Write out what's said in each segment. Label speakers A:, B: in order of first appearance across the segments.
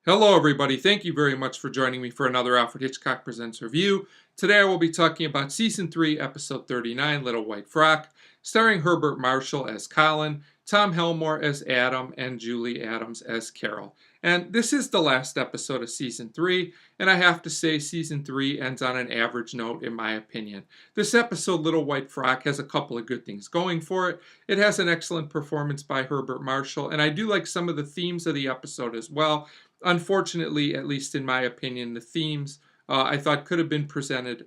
A: Hello, everybody. Thank you very much for joining me for another Alfred Hitchcock Presents review. Today I will be talking about Season 3, Episode 39, Little White Frock, starring Herbert Marshall as Colin, Tom Helmore as Adam, and Julie Adams as Carol. And this is the last episode of Season 3, and I have to say Season 3 ends on an average note in my opinion. This episode, Little White Frock, has a couple of good things going for it. It has an excellent performance by Herbert Marshall, and I do like some of the themes of the episode as well. Unfortunately, at least in my opinion, the themes I thought could have been presented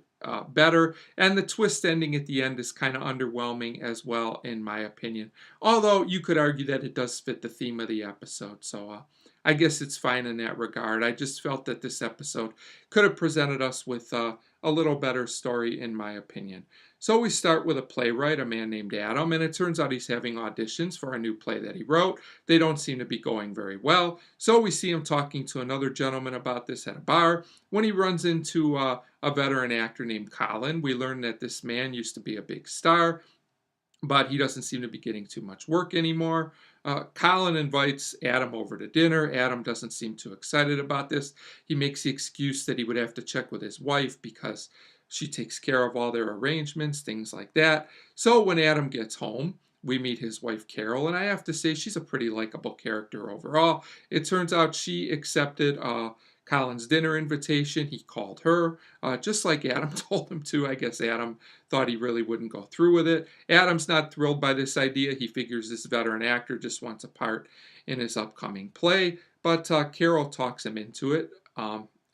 A: better, and the twist ending at the end is kind of underwhelming as well, in my opinion. Although you could argue that it does fit the theme of the episode, so I guess it's fine in that regard. I just felt that this episode could have presented us with a little better story, in my opinion. So we start with a playwright, a man named Adam, and it turns out he's having auditions for a new play that he wrote. They don't seem to be going very well, so we see him talking to another gentleman about this at a bar. When he runs into a veteran actor named Colin, we learn that this man used to be a big star, but he doesn't seem to be getting too much work anymore. Colin invites Adam over to dinner. Adam doesn't seem too excited about this. He makes the excuse that he would have to check with his wife because she takes care of all their arrangements, things like that. So when Adam gets home, we meet his wife Carol, and I have to say she's a pretty likable character overall. It turns out she accepted Colin's dinner invitation. He called her, just like Adam told him to. I guess Adam thought he really wouldn't go through with it. Adam's not thrilled by this idea. He figures this veteran actor just wants a part in his upcoming play, but Carol talks him into it.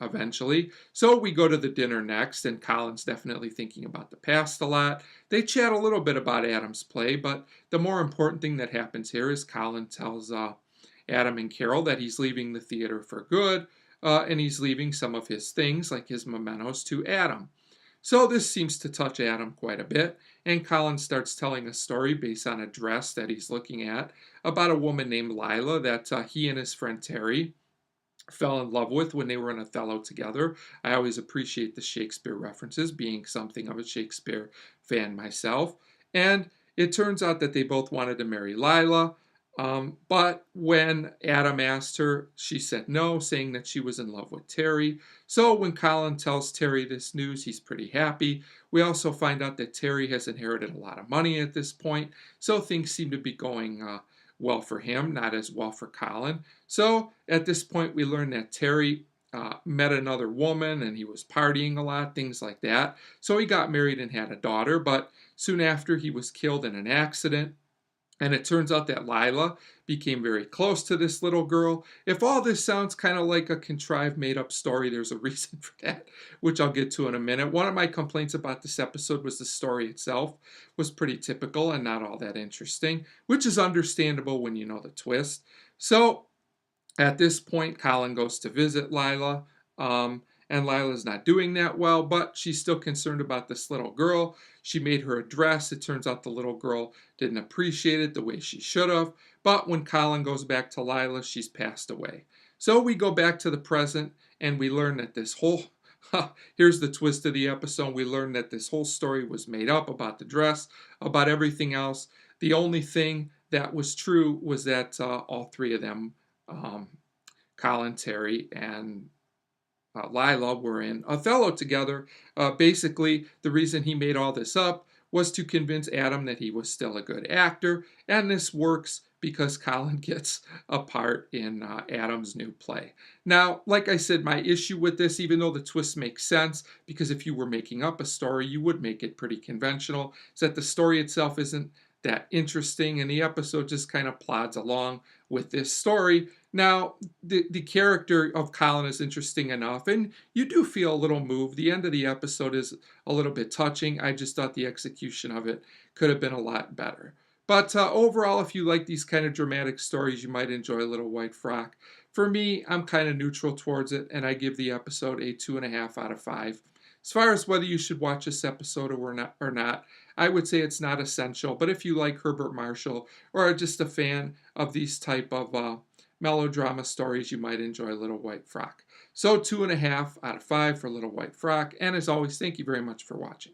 A: Eventually. So we go to the dinner next, and Colin's definitely thinking about the past a lot. They chat a little bit about Adam's play, but the more important thing that happens here is Colin tells Adam and Carol that he's leaving the theater for good, and he's leaving some of his things, like his mementos, to Adam. So this seems to touch Adam quite a bit, and Colin starts telling a story based on a dress that he's looking at about a woman named Lila that he and his friend Terry fell in love with when they were in Othello together. I always appreciate the Shakespeare references, being something of a Shakespeare fan myself. And it turns out that they both wanted to marry Lila, but when Adam asked her, she said no, saying that she was in love with Terry. So when Colin tells Terry this news, he's pretty happy. We also find out that Terry has inherited a lot of money at this point, so things seem to be going well for him, not as well for Colin. So at this point, we learn that Terry met another woman and he was partying a lot, things like that. So he got married and had a daughter, but soon after he was killed in an accident. And it turns out that Lila became very close to this little girl. If all this sounds kind of like a contrived, made-up story, there's a reason for that, which I'll get to in a minute. One of my complaints about this episode was the story itself was pretty typical and not all that interesting, which is understandable when you know the twist. So at this point, Colin goes to visit Lila, and Lila's not doing that well, but she's still concerned about this little girl. She made her a dress. It turns out the little girl didn't appreciate it the way she should have, but when Colin goes back to Lila, she's passed away. So we go back to the present, and we learn that this whole here's the twist of the episode. We learn that this whole story was made up about the dress, about everything else. The only thing that was true was that all three of them, Colin, Terry, and Lila, were in Othello together. Basically, the reason he made all this up was to convince Adam that he was still a good actor, and this works because Colin gets a part in Adam's new play. Now, like I said, my issue with this, even though the twist makes sense, because if you were making up a story, you would make it pretty conventional, is that the story itself isn't that interesting, and the episode just kind of plods along with this story. Now, the character of Colin is interesting enough, and you do feel a little moved. The end of the episode is a little bit touching. I just thought the execution of it could have been a lot better. But overall, if you like these kind of dramatic stories, you might enjoy Little White Frock. For me, I'm kind of neutral towards it, and I give the episode a 2.5 out of 5. As far as whether you should watch this episode or not, I would say it's not essential. But if you like Herbert Marshall or are just a fan of these type of melodrama stories, you might enjoy Little White Frock. So 2.5 out of 5 for Little White Frock. And as always, thank you very much for watching.